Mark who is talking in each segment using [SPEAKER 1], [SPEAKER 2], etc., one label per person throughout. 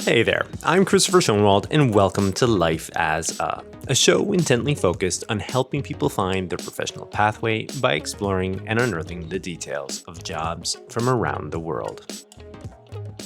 [SPEAKER 1] Hey there, I'm Christopher Schoenwald, and welcome to Life as a show intently focused on helping people find their professional pathway by exploring and unearthing the details of jobs from around the world.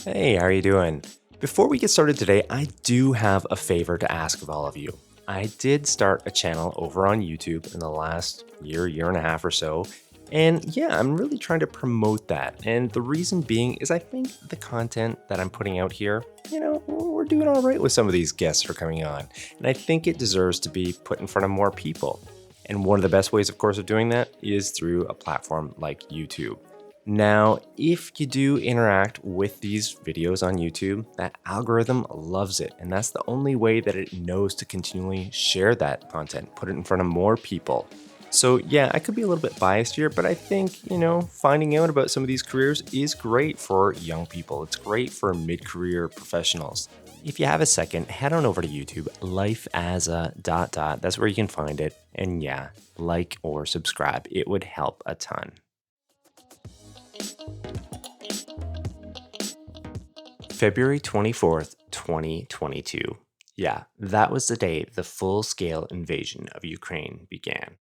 [SPEAKER 1] Hey, how are you doing? Before we get started today, I do have a favor to ask of all of you. I did start a channel over on YouTube in the last year and a half or so. And yeah, I'm really trying to promote that. And the reason being is I think the content that I'm putting out here, we're doing all right with some of these guests that are coming on. And I think it deserves to be put in front of more people. And one of the best ways, of course, of doing that is through a platform like YouTube. Now, if you do interact with these videos on YouTube, that algorithm loves it. And that's the only way that it knows to continually share that content, put it in front of more people. So yeah, I could be a little bit biased here, but I think, finding out about some of these careers is great for young people. It's great for mid-career professionals. If you have a second, head on over to YouTube, life as a ... That's where you can find it. And yeah, like or subscribe. It would help a ton. February 24th, 2022. Yeah, that was the day the full-scale invasion of Ukraine began.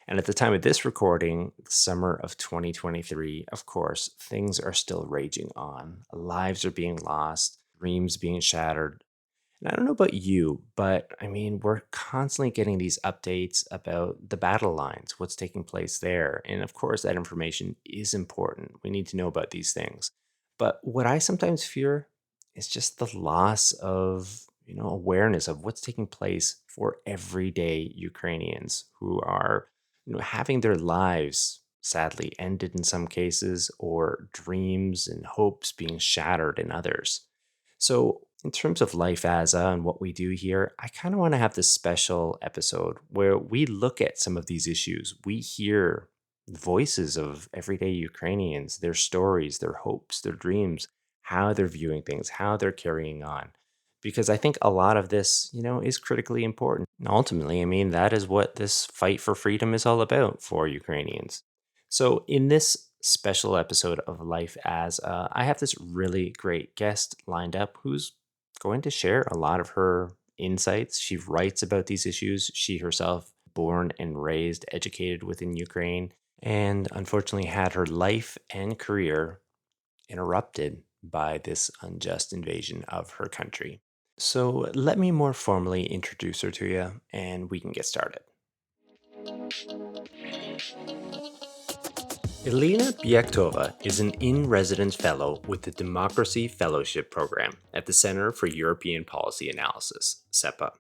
[SPEAKER 1] And at the time of this recording, the summer of 2023, of course, things are still raging on. Lives are being lost, dreams being shattered. And I don't know about you, but I mean, we're constantly getting these updates about the battle lines, what's taking place there. And of course, that information is important. We need to know about these things. But what I sometimes fear is just the loss of, awareness of what's taking place for everyday Ukrainians who are, having their lives sadly ended in some cases, or dreams and hopes being shattered in others. So, in terms of life as and what we do here, I kind of want to have this special episode where we look at some of these issues. We hear the voices of everyday Ukrainians, their stories, their hopes, their dreams, how they're viewing things, how they're carrying on. Because I think a lot of this, is critically important. And ultimately, I mean, that is what this fight for freedom is all about for Ukrainians. So, in this special episode of Life as I have this really great guest lined up who's going to share a lot of her insights. She writes about these issues. She herself, born and raised, educated within Ukraine, and unfortunately had her life and career interrupted by this unjust invasion of her country. So let me more formally introduce her to you and we can get started. Elina Beketova is an in-residence fellow with the Democracy Fellowship Program at the Center for European Policy Analysis, CEPA.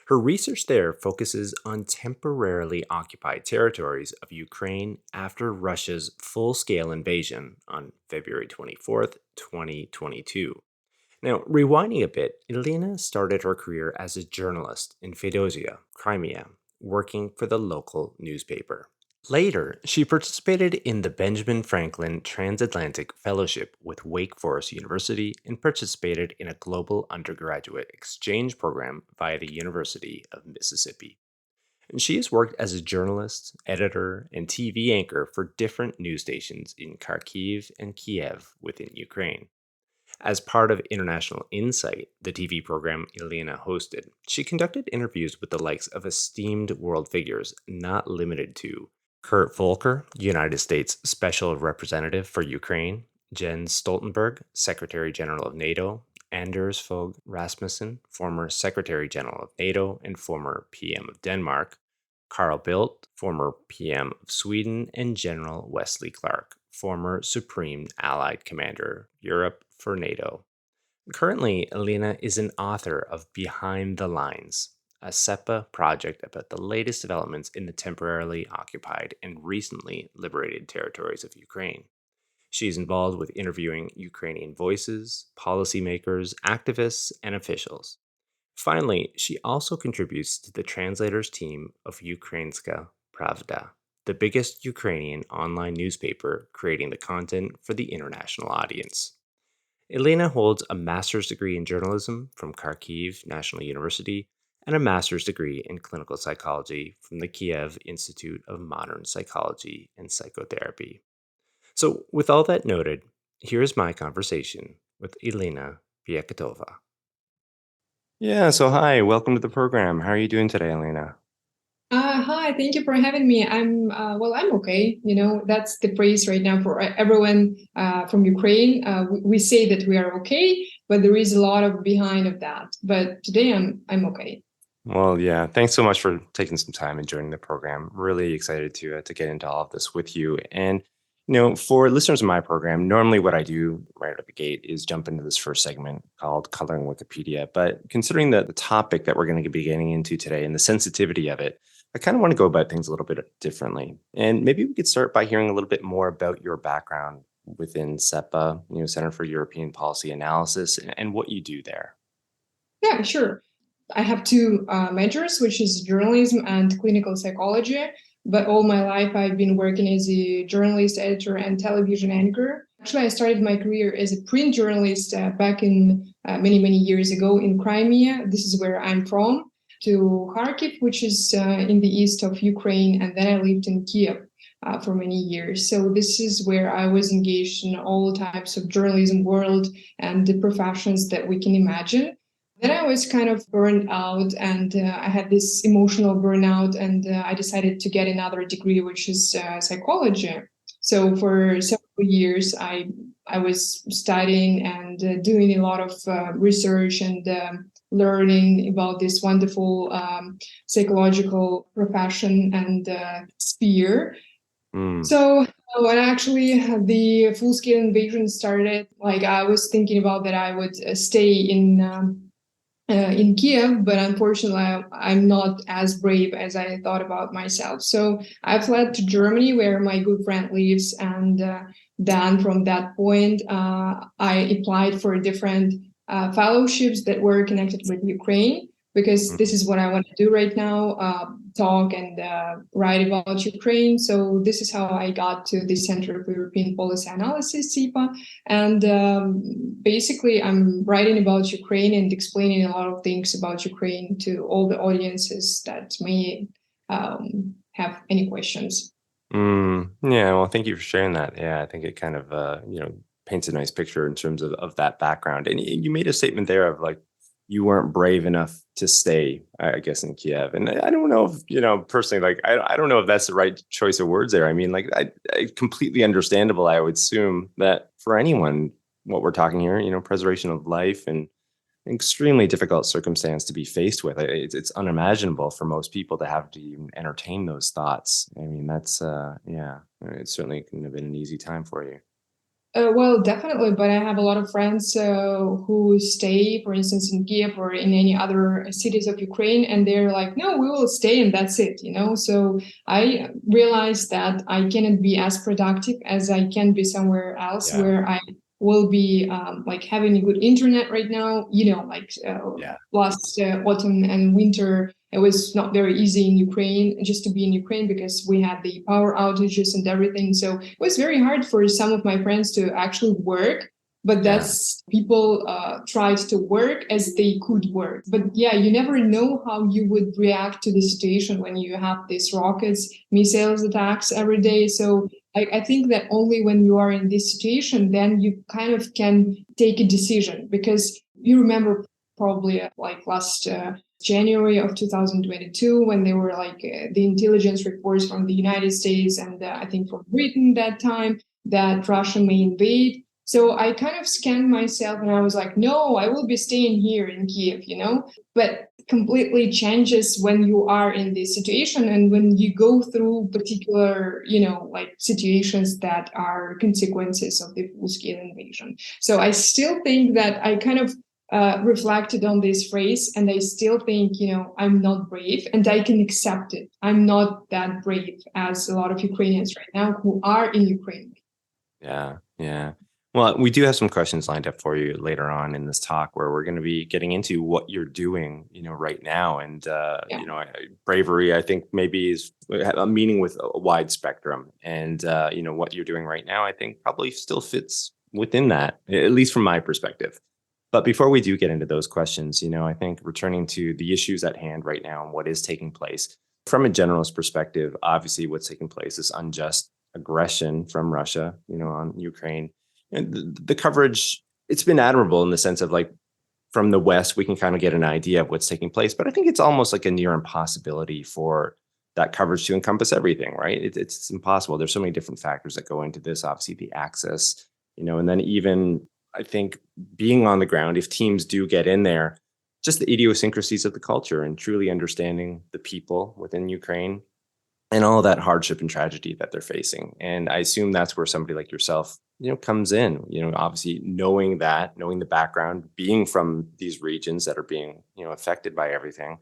[SPEAKER 1] Her research there focuses on temporarily occupied territories of Ukraine after Russia's full-scale invasion on February 24th, 2022. Now, rewinding a bit, Elina started her career as a journalist in Fedosia, Crimea, working for the local newspaper. Later, she participated in the Benjamin Franklin Transatlantic Fellowship with Wake Forest University and participated in a global undergraduate exchange program via the University of Mississippi. And she has worked as a journalist, editor, and TV anchor for different news stations in Kharkiv and Kiev within Ukraine. As part of International Insight, the TV program Elina hosted, she conducted interviews with the likes of esteemed world figures not limited to Kurt Volker, United States Special Representative for Ukraine, Jens Stoltenberg, Secretary General of NATO, Anders Fogh Rasmussen, former Secretary General of NATO and former PM of Denmark, Carl Bildt, former PM of Sweden, and General Wesley Clark, former Supreme Allied Commander, Europe for NATO. Currently, Elina is an author of Behind the Lines, a CEPA project about the latest developments in the temporarily occupied and recently liberated territories of Ukraine. She is involved with interviewing Ukrainian voices, policymakers, activists, and officials. Finally, she also contributes to the translators team of Ukrainska Pravda, the biggest Ukrainian online newspaper creating the content for the international audience. Elina holds a master's degree in journalism from Kharkiv National University and a master's degree in clinical psychology from the Kiev Institute of Modern Psychology and Psychotherapy. So, with all that noted, here is my conversation with Elina Beketova. Yeah, so hi, welcome to the program. How are you doing today, Elena?
[SPEAKER 2] Hi, thank you for having me. I'm okay. That's the praise right now for everyone from Ukraine. We say that we are okay, but there is a lot of behind of that. But today I'm okay.
[SPEAKER 1] Well, yeah, thanks so much for taking some time and joining the program. Really excited to get into all of this with you. And for listeners of my program, normally what I do right out of the gate is jump into this first segment called Coloring Wikipedia. But considering the topic that we're going to be getting into today and the sensitivity of it, I kind of want to go about things a little bit differently. And maybe we could start by hearing a little bit more about your background within CEPA, Center for European Policy Analysis, and what you do there.
[SPEAKER 2] Yeah, sure. I have two majors, which is journalism and clinical psychology. But all my life, I've been working as a journalist, editor, and television anchor. Actually, I started my career as a print journalist back in many years ago in Crimea. This is where I'm from, to Kharkiv, which is in the east of Ukraine. And then I lived in Kiev for many years. So this is where I was engaged in all types of journalism world and the professions that we can imagine. Then I was kind of burned out and I had this emotional burnout, and I decided to get another degree, which is psychology. So for several years, I was studying and doing a lot of research and learning about this wonderful psychological profession and sphere.
[SPEAKER 1] Mm.
[SPEAKER 2] So when actually the full scale invasion started, like I was thinking about that I would stay in Kiev, but unfortunately, I'm not as brave as I thought about myself. So I fled to Germany, where my good friend lives, and then from that point, I applied for different fellowships that were connected with Ukraine, because this
[SPEAKER 1] Mhm.
[SPEAKER 2] is what I want to do right now, talk and write about Ukraine. So this is how I got to the Center for European Policy Analysis, CEPA. And basically, I'm writing about Ukraine and explaining a lot of things about Ukraine to all the audiences that may have any questions.
[SPEAKER 1] Yeah, well, thank you for sharing that. Yeah, I think it kind of paints a nice picture in terms of that background. And you made a statement there of like you weren't brave enough to stay, I guess, in Kiev. And I don't know if personally, like I don't know if that's the right choice of words there. I mean, like I completely understandable. I would assume that for anyone, what we're talking here, preservation of life and extremely difficult circumstance to be faced with. It's unimaginable for most people to have to even entertain those thoughts. I mean, that's yeah, it certainly couldn't have been an easy time for you.
[SPEAKER 2] Well, definitely, but I have a lot of friends who stay, for instance, in Kiev or in any other cities of Ukraine, and they're like, "No, we will stay, and that's it." So I realized that I cannot be as productive as I can be somewhere else,
[SPEAKER 1] Yeah,
[SPEAKER 2] where I will be like having a good internet right now. Like
[SPEAKER 1] yeah,
[SPEAKER 2] last autumn and winter, it was not very easy in Ukraine just to be in Ukraine because we had the power outages and everything. So it was very hard for some of my friends to actually work. But
[SPEAKER 1] yeah.
[SPEAKER 2] that's people tried to work as they could work. But yeah, you never know how you would react to the situation when you have these rockets, missiles attacks every day. So I think that only when you are in this situation, then you kind of can take a decision, because you remember probably like last January of 2022, when there were like the intelligence reports from the United States and I think from Britain that time that Russia may invade. So I kind of scanned myself and I was like, no, I will be staying here in Kiev. But completely changes when you are in this situation and when you go through particular, like situations that are consequences of the full scale invasion. So I still think that I kind of reflected on this phrase, and I still think, I'm not brave, and I can accept it. I'm not that brave as a lot of Ukrainians right now who are in Ukraine.
[SPEAKER 1] Yeah, yeah. Well, we do have some questions lined up for you later on in this talk where we're going to be getting into what you're doing, right now. And,
[SPEAKER 2] Yeah.
[SPEAKER 1] bravery, I think maybe is a meaning with a wide spectrum. And, what you're doing right now, I think probably still fits within that, at least from my perspective. But before we do get into those questions, I think returning to the issues at hand right now and what is taking place from a generalist perspective, obviously what's taking place is unjust aggression from Russia, on Ukraine. And the coverage, it's been admirable in the sense of like from the West, we can kind of get an idea of what's taking place. But I think it's almost like a near impossibility for that coverage to encompass everything, right? It's impossible. There's so many different factors that go into this. Obviously, the access, and then even I think being on the ground, if teams do get in there, just the idiosyncrasies of the culture and truly understanding the people within Ukraine and all that hardship and tragedy that they're facing. And I assume that's where somebody like yourself, comes in, obviously knowing the background, being from these regions that are being, affected by everything.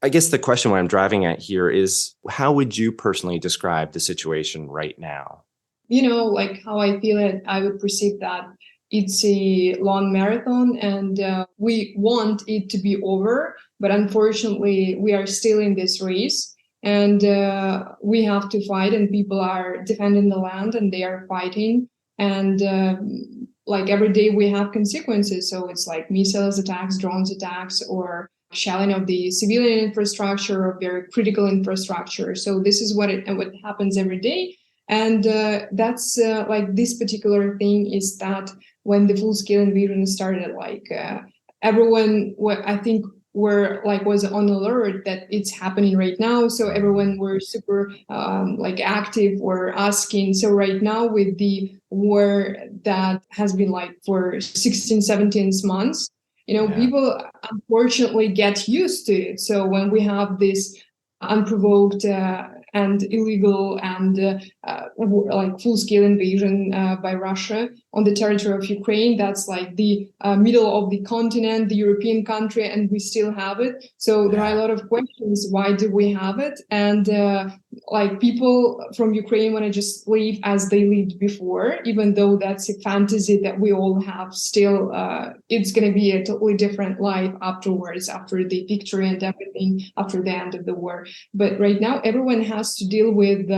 [SPEAKER 1] I guess the question what I'm driving at here is, how would you personally describe the situation right now?
[SPEAKER 2] Like how I feel it, I would perceive that it's a long marathon and we want it to be over, but unfortunately we are still in this race and we have to fight, and people are defending the land and they are fighting, and like every day we have consequences. So it's like missiles attacks, drones attacks, or shelling of the civilian infrastructure or very critical infrastructure. So this is what happens every day. And that's like this particular thing is that when the full-scale invasion started, like everyone, I think, was on alert that it's happening right now. So everyone were super active or asking. So right now with the war that has been like for 16, 17 months, people unfortunately get used to it. So when we have this unprovoked and illegal and full-scale invasion by Russia on the territory of Ukraine, that's like the middle of the continent, the European country, and we still have it. So there are a lot of questions. Why do we have it? And people from Ukraine want to just live as they lived before, even though that's a fantasy that we all have. Still, it's going to be a totally different life afterwards, after the victory and everything, after the end of the war. But right now, everyone has to deal with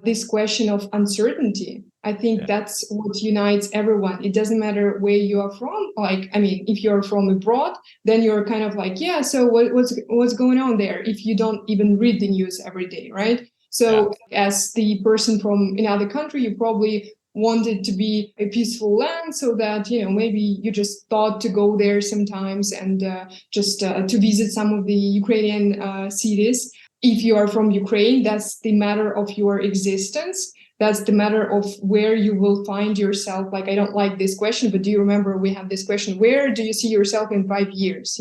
[SPEAKER 2] this question of uncertainty. I think that's what unites everyone. It doesn't matter where you are from. If you're from abroad, then you're kind of like, so what's going on there? If you don't even read the news every day, right? So as the person from another country, you probably want it to be a peaceful land, so that, maybe you just thought to go there sometimes and just to visit some of the Ukrainian cities. If you are from Ukraine, that's the matter of your existence. That's the matter of where you will find yourself. Like, I don't like this question, but do you remember we have this question, where do you see yourself in 5 years?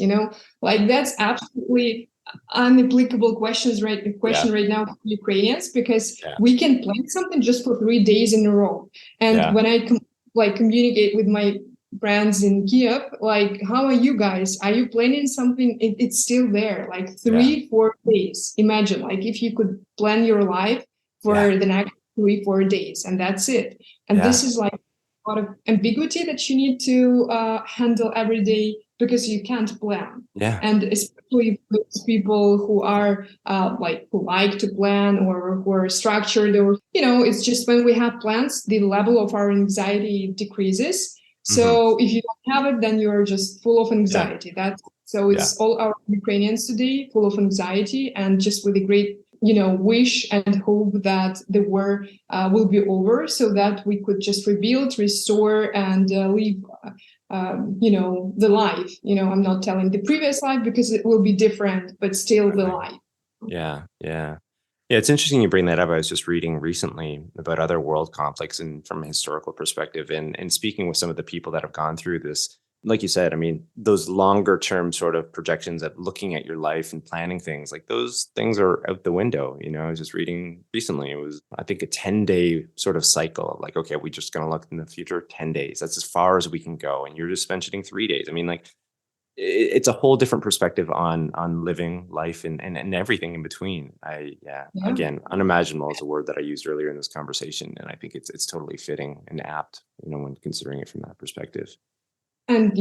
[SPEAKER 2] That's absolutely unapplicable question right now for Ukrainians, because we can plan something just for 3 days in a row. And when I communicate with my brands in Kiev, like, how are you guys? Are you planning something? It's still there, like 3-4 days. Imagine, like, if you could plan your life for the next 3-4 days, and that's it. And this is like a lot of ambiguity that you need to handle every day, because you can't plan. And especially those people who are who like to plan, or who are structured, or it's just when we have plans, the level of our anxiety decreases. So if you don't have it, then you're just full of anxiety. It's all our Ukrainians today full of anxiety, and just with a great wish and hope that the war will be over, so that we could just rebuild, restore, and live the life. I'm not telling the previous life, because it will be different, but still the life.
[SPEAKER 1] Yeah, it's interesting you bring that up. I was just reading recently about other world conflicts, and from a historical perspective, and speaking with some of the people that have gone through this. Like you said, I mean, those longer term sort of projections at looking at your life and planning things, like those things are out the window. I was just reading recently, it was, I think, a 10-day sort of cycle. Like, okay, we're just going to look in the future 10 days. That's as far as we can go. And you're just mentioning 3 days. I mean, like, it's a whole different perspective on living life and everything in between. Again, unimaginable is a word that I used earlier in this conversation, and I think it's totally fitting and apt, when considering it from that perspective.
[SPEAKER 2] And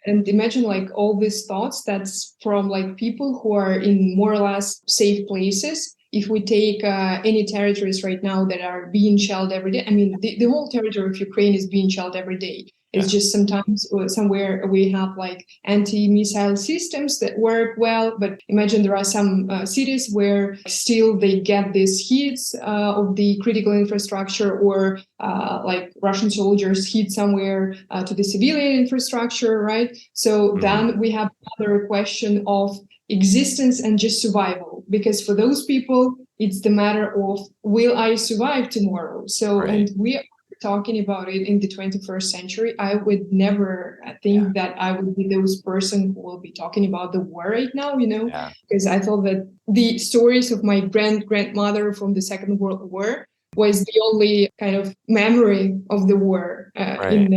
[SPEAKER 2] and imagine, like, all these thoughts that's from like people who are in more or less safe places. If we take any territories right now that are being shelled every day, I mean, the whole territory of Ukraine is being shelled every day. It's just sometimes somewhere we have like anti-missile systems that work well, but imagine there are some cities where still they get these hits of the critical infrastructure, or like Russian soldiers hit somewhere to the civilian infrastructure, right? So then we have another question of existence and just survival, because for those people it's the matter of, will I survive tomorrow? So and we are talking about it in the 21st century. I would never think that I would be those person who will be talking about the war right now, because I thought that the stories of my grandmother from the Second World War was the only kind of memory of the war in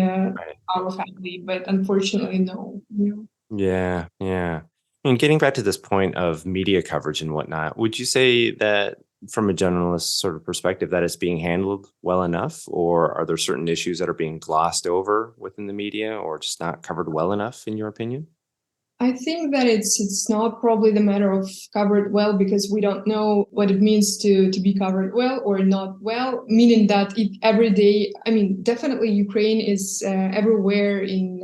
[SPEAKER 2] our family, but unfortunately no.
[SPEAKER 1] Yeah. And getting back to this point of media coverage and whatnot, would you say that from a generalist sort of perspective that it's being handled well enough, or are there certain issues that are being glossed over within the media or just not covered well enough, in your opinion?
[SPEAKER 2] I think that it's not probably the matter of covered well, because we don't know what it means to be covered well or not well, meaning that every day, I mean, definitely Ukraine is everywhere in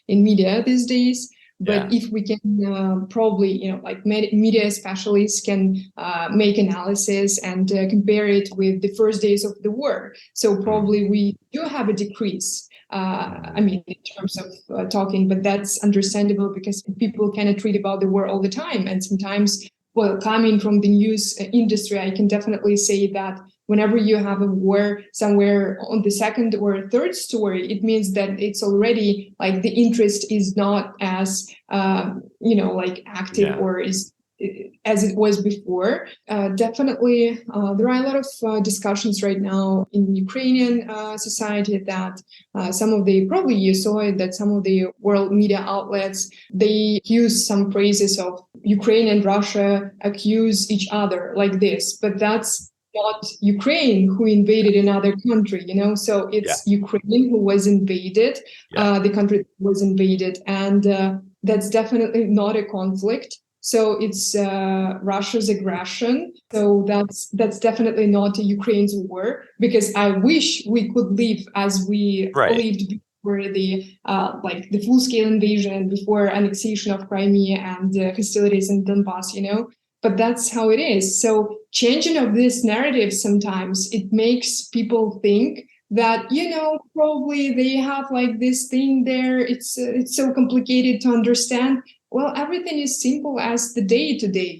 [SPEAKER 2] media these days. But if we can probably, like media specialists can make analysis and compare it with the first days of the war. So probably we do have a decrease. I mean, in terms of talking, but that's understandable because people cannot read about the war all the time. And sometimes, well, coming from the news industry, I can definitely say that whenever you have a war somewhere on the second or third story, it means that it's already like the interest is not as, like active or is as it was before. Definitely, there are a lot of discussions right now in Ukrainian society that some of the, probably you saw it, that some of the world media outlets, they use some phrases of Ukraine and Russia accuse each other like this, but that's not Ukraine who invaded another country, so it's Ukraine who was invaded, the country was invaded, and that's definitely not a conflict. So it's Russia's aggression. So that's definitely not Ukraine's war, because I wish we could live as we lived before the the full-scale invasion, before annexation of Crimea and hostilities in Donbass, But that's how it is. So changing of this narrative sometimes, it makes people think that, probably they have like this thing there. It's so complicated to understand. Well, everything is simple as the day-to-day,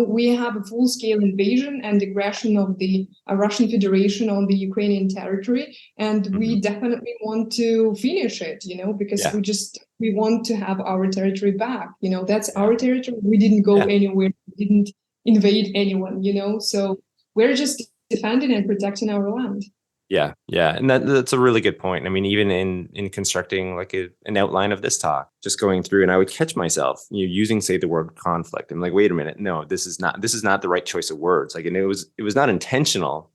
[SPEAKER 2] We have a full-scale invasion and aggression of the Russian Federation on the Ukrainian territory, and we definitely want to finish it, because we want to have our territory back. That's our territory. We didn't go anywhere. We didn't invade anyone, So we're just defending and protecting our land.
[SPEAKER 1] Yeah. And that's a really good point. I mean, even in constructing like an outline of this talk, just going through, and I would catch myself using, say, the word conflict. I'm like, wait a minute, no, this is not the right choice of words. Like, and it was not intentional,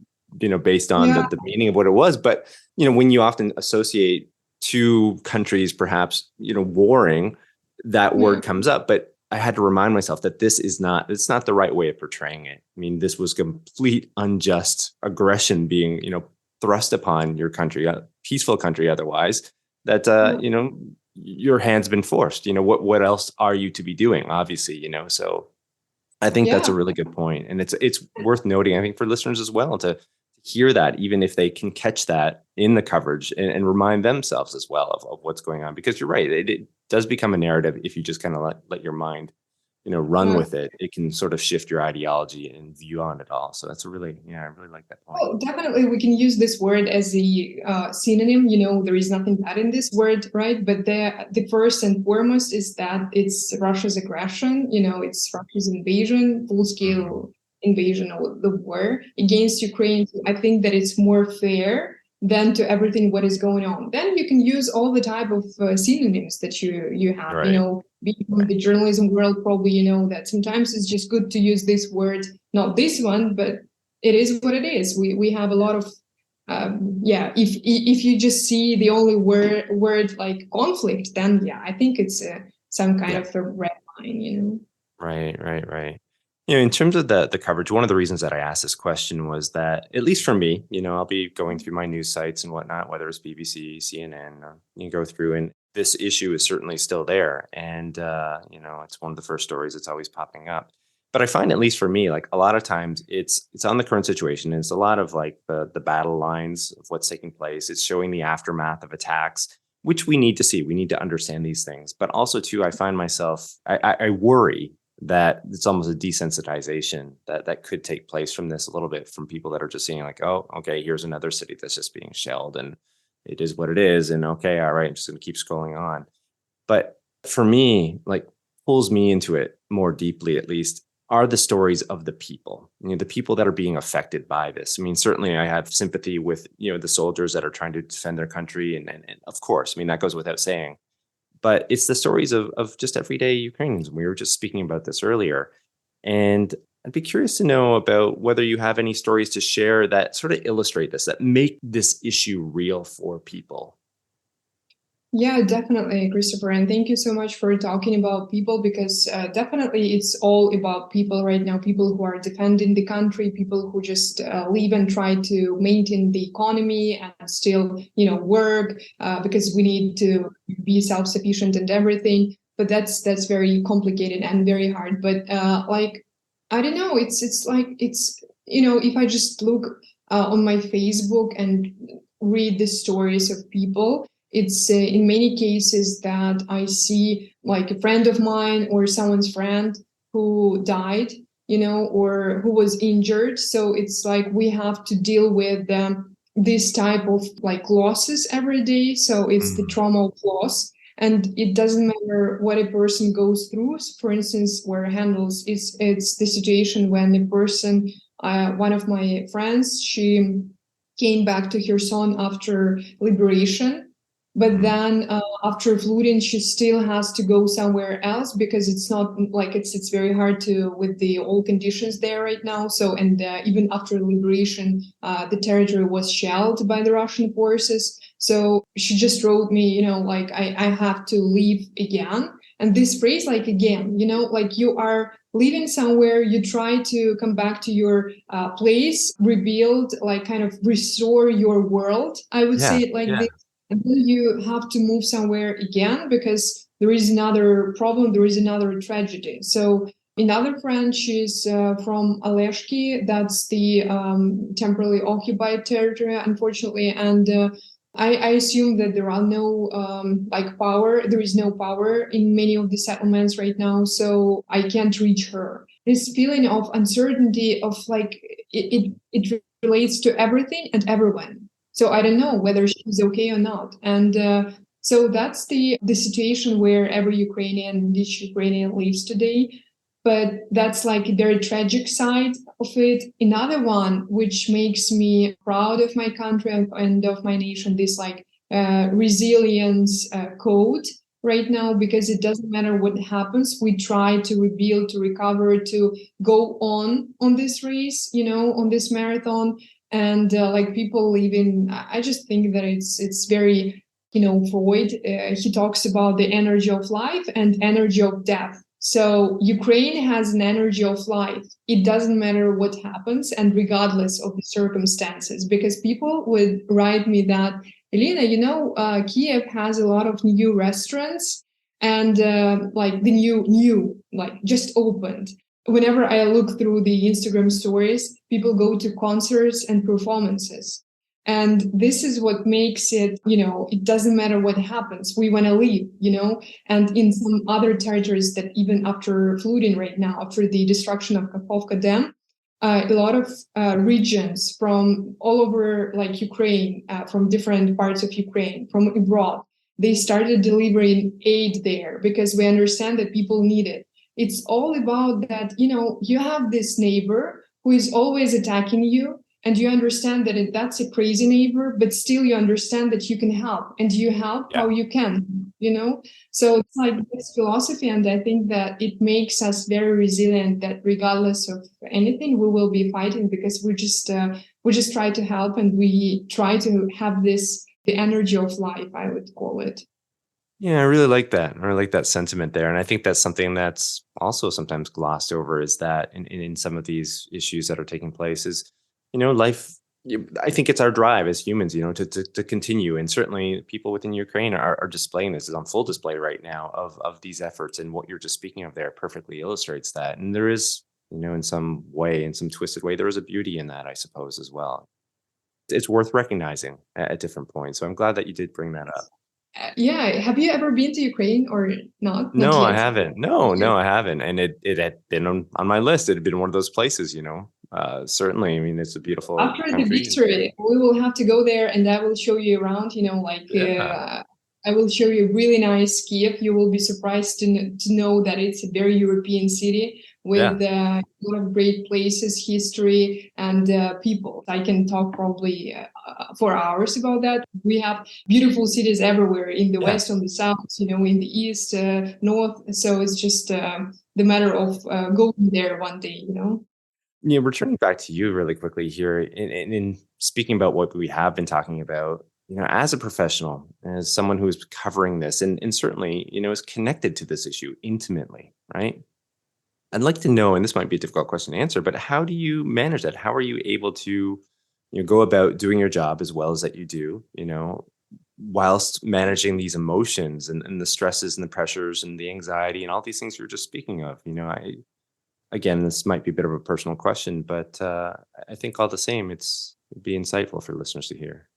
[SPEAKER 1] based on the meaning of what it was. But, when you often associate two countries, perhaps, warring, that word comes up. But I had to remind myself that it's not the right way of portraying it. I mean, this was complete unjust aggression being, thrust upon your country, a peaceful country otherwise, that your hand's been forced. What else are you to be doing, obviously, so I think that's a really good point. And it's worth noting, I think, for listeners as well, to hear that, even if they can catch that in the coverage and remind themselves as well of what's going on, because you're right, it does become a narrative if you just kind of let your mind run with it. It can sort of shift your ideology and view on it all. So that's I really like that point.
[SPEAKER 2] Well, definitely we can use this word as a synonym. There is nothing bad in this word, right? But the first and foremost is that it's Russia's aggression. It's Russia's invasion, full-scale invasion of the war against Ukraine. So I think that it's more fair than to everything what is going on. Then you can use all the type of synonyms that you have, being from the journalism world, probably that sometimes it's just good to use this word, not this one, but it is what it is. We have a lot of if you just see the only word like conflict, then I think it's some kind of a red line,
[SPEAKER 1] Right. In terms of the coverage, one of the reasons that I asked this question was that, at least for me, I'll be going through my news sites and whatnot, whether it's BBC, CNN, or you go through, and this issue is certainly still there, and it's one of the first stories that's always popping up. But I find, at least for me, like a lot of times, it's on the current situation, and it's a lot of like the battle lines of what's taking place. It's showing the aftermath of attacks, which we need to see. We need to understand these things, but also too, I find myself, I worry that it's almost a desensitization that could take place from this, a little bit, from people that are just seeing like, oh, okay, here's another city that's just being shelled, and it is what it is, and okay, all right, I'm just going to keep scrolling on. But for me, like, pulls me into it more deeply, at least, are the stories of the people, the people that are being affected by this. I mean, certainly I have sympathy with, the soldiers that are trying to defend their country. And of course, I mean, that goes without saying, but it's the stories of just everyday Ukrainians. We were just speaking about this earlier. And I'd be curious to know about whether you have any stories to share that sort of illustrate this, that make this issue real for people.
[SPEAKER 2] Yeah, definitely, Christopher. And thank you so much for talking about people, because definitely it's all about people right now, people who are defending the country, people who just live and try to maintain the economy and still, work, because we need to be self-sufficient and everything. But that's very complicated and very hard. But I don't know, it's like if I just look on my Facebook and read the stories of people, it's in many cases that I see like a friend of mine or someone's friend who died, or who was injured. So it's like we have to deal with this type of like losses every day. So it's the
[SPEAKER 1] Mm.
[SPEAKER 2] trauma of loss. And it doesn't matter what a person goes through. For instance, where handles it's the situation when a person, one of my friends, she came back to Kherson after liberation, but
[SPEAKER 1] Mm.
[SPEAKER 2] then after flooding she still has to go somewhere else, because it's not like it's very hard to with the old conditions there right now. So, and even after liberation, the territory was shelled by the Russian forces. So she just wrote me, like I have to leave again. And this phrase, like again, like you are living somewhere, you try to come back to your place, rebuild, like kind of restore your world, I would say
[SPEAKER 1] Yeah.
[SPEAKER 2] it like this. And then you have to move somewhere again because there is another problem, there is another tragedy. So another friend, she's from Aleshki, that's the temporarily occupied territory, unfortunately. And I assume that there are no like power, there is no power in many of the settlements right now. So I can't reach her. This feeling of uncertainty of like it relates to everything and everyone. So I don't know whether she's okay or not. And so that's the situation where every Ukrainian, each Ukrainian lives today. But that's like a very tragic side of it. Another one, which makes me proud of my country and of my nation, this like resilience code right now, because it doesn't matter what happens, we try to rebuild, to recover, to go on this race, on this marathon. And like people living, I just think that it's very, Freud, he talks about the energy of life and energy of death. So Ukraine has an energy of life. It doesn't matter what happens and regardless of the circumstances, because people would write me that, Elina, Kiev has a lot of new restaurants and like the new, like just opened. Whenever I look through the Instagram stories, people go to concerts and performances. And this is what makes it, it doesn't matter what happens. We want to live, and in some other territories that even after flooding right now, after the destruction of Kakhovka Dam, a lot of regions from all over like Ukraine, from different parts of Ukraine, from abroad, they started delivering aid there because we understand that people need it. It's all about that, you have this neighbor who is always attacking you, and you understand that that's a crazy neighbor, but still you understand that you can help, and you help
[SPEAKER 1] Yeah.
[SPEAKER 2] how you can, So it's like this philosophy, and I think that it makes us very resilient, that regardless of anything, we will be fighting because we just try to help, and we try to have the energy of life, I would call it.
[SPEAKER 1] Yeah, I really like that. I really like that sentiment there. And I think that's something that's also sometimes glossed over is that in some of these issues that are taking place is, life. I think it's our drive as humans, to continue. And certainly people within Ukraine are displaying this is on full display right now of these efforts. And what you're just speaking of there perfectly illustrates that. And there is, in some way, in some twisted way, there is a beauty in that, I suppose, as well. It's worth recognizing at different points. So I'm glad that you did bring that up.
[SPEAKER 2] Yeah, have you ever been to Ukraine or not? Not
[SPEAKER 1] No, I
[SPEAKER 2] yet.
[SPEAKER 1] haven't. No, no, I haven't. And it had been on my list. It had been one of those places, certainly. I mean, it's a beautiful
[SPEAKER 2] After the
[SPEAKER 1] country.
[SPEAKER 2] victory, we will have to go there and I will show you around,
[SPEAKER 1] Yeah,
[SPEAKER 2] I will show you a really nice Kiev. You will be surprised to know that it's a very European city
[SPEAKER 1] yeah,
[SPEAKER 2] with a lot of great places, history, and people. I can talk probably for hours about that. We have beautiful cities everywhere in the
[SPEAKER 1] yeah.
[SPEAKER 2] west, on the south, in the east, north. So it's just the matter of going there one day.
[SPEAKER 1] Yeah, returning back to you really quickly here, in speaking about what we have been talking about, as a professional, as someone who is covering this, and certainly, is connected to this issue intimately, right? I'd like to know, and this might be a difficult question to answer, but how do you manage that? How are you able to, go about doing your job as well as that you do, whilst managing these emotions and the stresses and the pressures and the anxiety and all these things you're just speaking of? Again, this might be a bit of a personal question, but I think all the same, it'd be insightful for listeners to hear.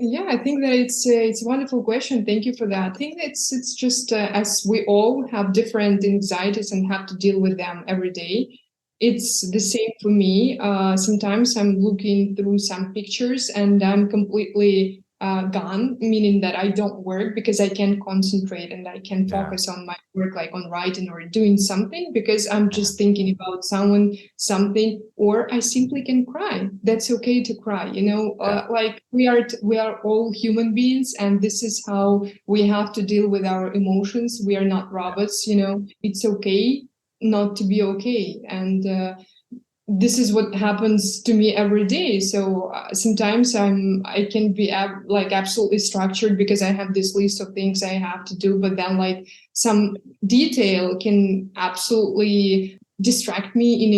[SPEAKER 2] Yeah, I think that it's a wonderful question. Thank you for that. I think it's just as we all have different anxieties and have to deal with them every day. It's the same for me. Sometimes I'm looking through some pictures and I'm completely gone, meaning that I don't work because I can't concentrate and I can
[SPEAKER 1] Yeah,
[SPEAKER 2] focus on my work, like on writing or doing something, because I'm
[SPEAKER 1] yeah,
[SPEAKER 2] just thinking about someone, something, or I simply can cry. That's okay to cry.
[SPEAKER 1] yeah,
[SPEAKER 2] Like we are all human beings, and this is how we have to deal with our emotions. We are not
[SPEAKER 1] yeah,
[SPEAKER 2] robots. It's okay not to be okay, and this is what happens to me every day. So sometimes I can be like absolutely structured because I have this list of things I have to do, but then like some detail can absolutely distract me in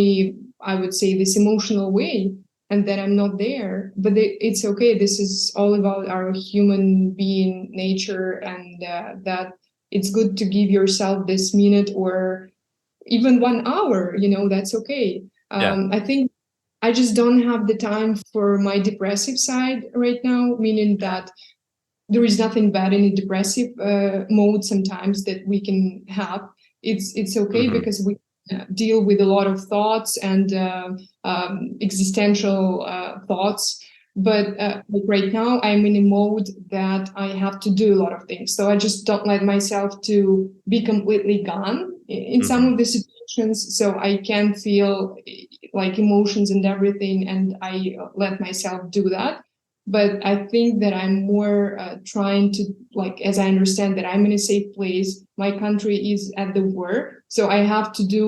[SPEAKER 2] I would say, this emotional way, and then I'm not there. But it's okay. This is all about our human being nature, and that it's good to give yourself this minute or even 1 hour, that's okay.
[SPEAKER 1] yeah.
[SPEAKER 2] I think I just don't have the time for my depressive side right now, meaning
[SPEAKER 1] Yeah.
[SPEAKER 2] that there is nothing bad in a depressive mode sometimes that we can have. It's okay
[SPEAKER 1] Hmm.
[SPEAKER 2] because we deal with a lot of thoughts and existential thoughts. But like right now, I'm in a mode that I have to do a lot of things. So I just don't let myself to be completely gone in some
[SPEAKER 1] Hmm.
[SPEAKER 2] of the situations. So I can feel like emotions and everything, and I let myself do that. But I think that I'm more trying to, like, as I understand that I'm in a safe place, my country is at the war, so I have to do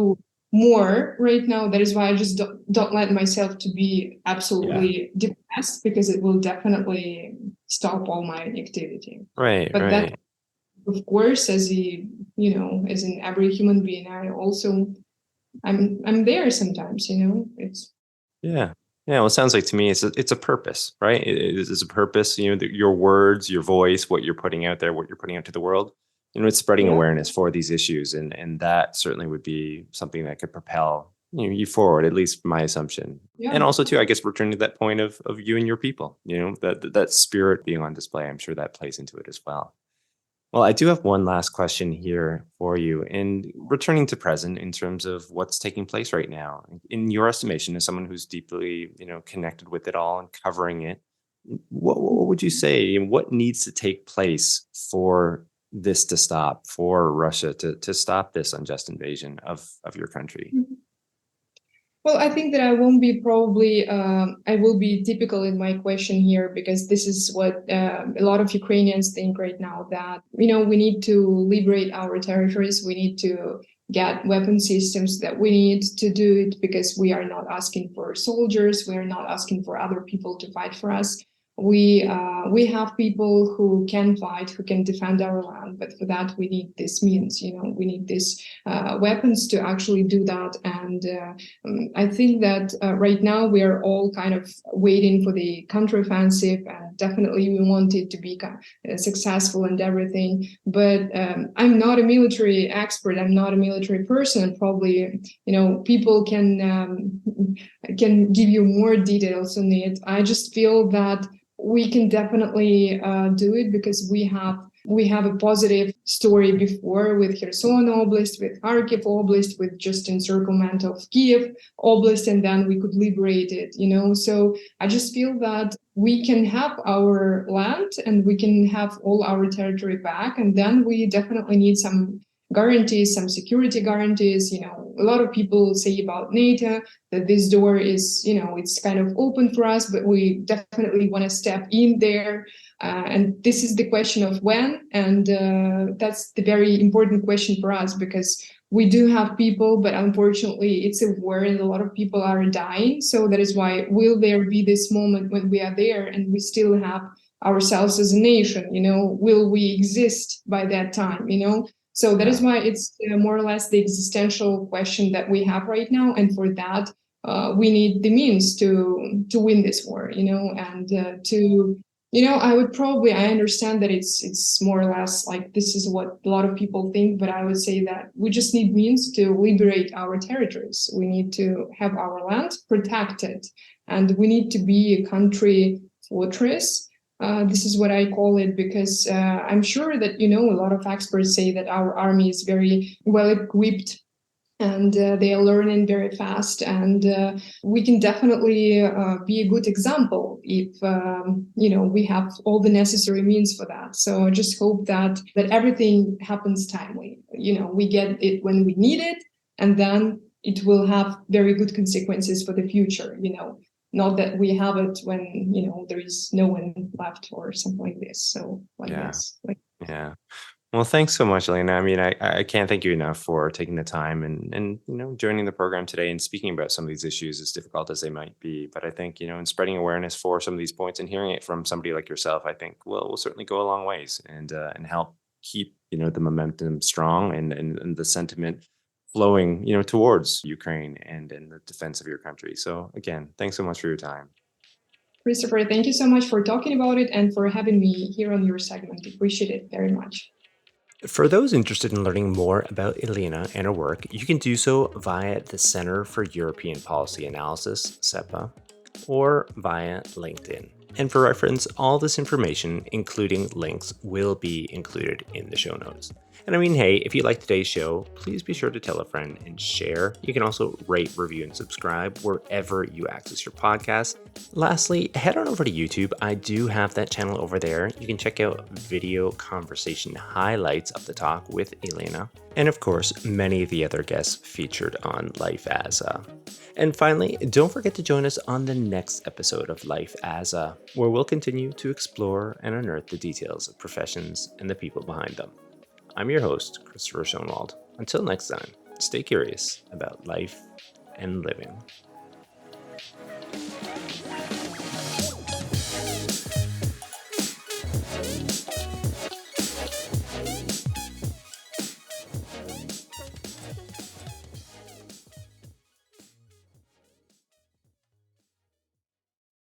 [SPEAKER 2] more right now. That is why I just don't let myself to be
[SPEAKER 1] Yeah.
[SPEAKER 2] absolutely depressed, because it will definitely stop all my activity.
[SPEAKER 1] Right,
[SPEAKER 2] But that,
[SPEAKER 1] right.
[SPEAKER 2] of course, as in every human being, I also I'm there sometimes. It's
[SPEAKER 1] Yeah. Yeah. Well, it sounds like to me it's a purpose, right? It is a purpose. Your words, your voice, what you're putting out there, what you're putting out to the world. It's spreading
[SPEAKER 2] yeah,
[SPEAKER 1] awareness for these issues, and that certainly would be something that could propel you forward. At least my assumption.
[SPEAKER 2] yeah.
[SPEAKER 1] And also too, I guess returning to that point of you and your people. That spirit being on display. I'm sure that plays into it as well. Well, I do have one last question here for you. And returning to present in terms of what's taking place right now, in your estimation, as someone who's deeply, connected with it all and covering it, what would you say? And what needs to take place for this to stop, for Russia to stop this unjust invasion of your country?
[SPEAKER 2] Well, I think that I won't be probably, I will be typical in my question here, because this is what a lot of Ukrainians think right now, that, we need to liberate our territories. We need to get weapon systems, that we need to do it because we are not asking for soldiers. We are not asking for other people to fight for us. we have people who can fight, who can defend our land, but for that we need this means. We need these weapons to actually do that. And I think that right now we are all kind of waiting for the counteroffensive, and definitely we want it to be successful and everything. But I'm not a military expert. I'm not a military person. Probably, people can give you more details on it. I just feel that we can definitely do it because we have a positive story before with Kherson Oblast, with Kharkiv Oblast, with just encirclement of Kiev Oblast, and then we could liberate it, So I just feel that we can have our land and we can have all our territory back, and then we definitely need some guarantees, some security guarantees. A lot of people say about NATO that this door is, it's kind of open for us, but we definitely want to step in there. And this is the question of when. And that's the very important question for us, because we do have people, but unfortunately it's a war and a lot of people are dying. So that is why, will there be this moment when we are there and we still have ourselves as a nation? Will we exist by that time? So that is why it's more or less the existential question that we have right now. And for that, we need the means to win this war, and I understand that it's more or less like this is what a lot of people think, but I would say that we just need means to liberate our territories. We need to have our land protected, and we need to be a country fortress. This is what I call it, because I'm sure that, a lot of experts say that our army is very well equipped and they are learning very fast. And we can definitely be a good example if, we have all the necessary means for that. So I just hope that everything happens timely. We get it when we need it, and then it will have very good consequences for the future, not that we have it when, there is no one left or something like this. So this.
[SPEAKER 1] Yeah. Well, thanks so much, Elena. I mean, I can't thank you enough for taking the time and joining the program today and speaking about some of these issues, as difficult as they might be. But I think, in spreading awareness for some of these points and hearing it from somebody like yourself, I think will certainly go a long ways and help keep, the momentum strong and the sentiment flowing, towards Ukraine and in the defense of your country. So again, thanks so much for your time.
[SPEAKER 2] Christopher, thank you so much for talking about it and for having me here on your segment. Appreciate it very much.
[SPEAKER 1] For those interested in learning more about Elina and her work, you can do so via the Center for European Policy Analysis, CEPA, or via LinkedIn. And for reference, all this information, including links, will be included in the show notes. And I mean, hey, if you like today's show, please be sure to tell a friend and share. You can also rate, review, and subscribe wherever you access your podcast. Lastly, head on over to YouTube. I do have that channel over there. You can check out video conversation highlights of the talk with Elina. And of course, many of the other guests featured on Life as a. And finally, don't forget to join us on the next episode of Life as a, where we'll continue to explore and unearth the details of professions and the people behind them. I'm your host, Christopher Schoenwald. Until next time, stay curious about life and living.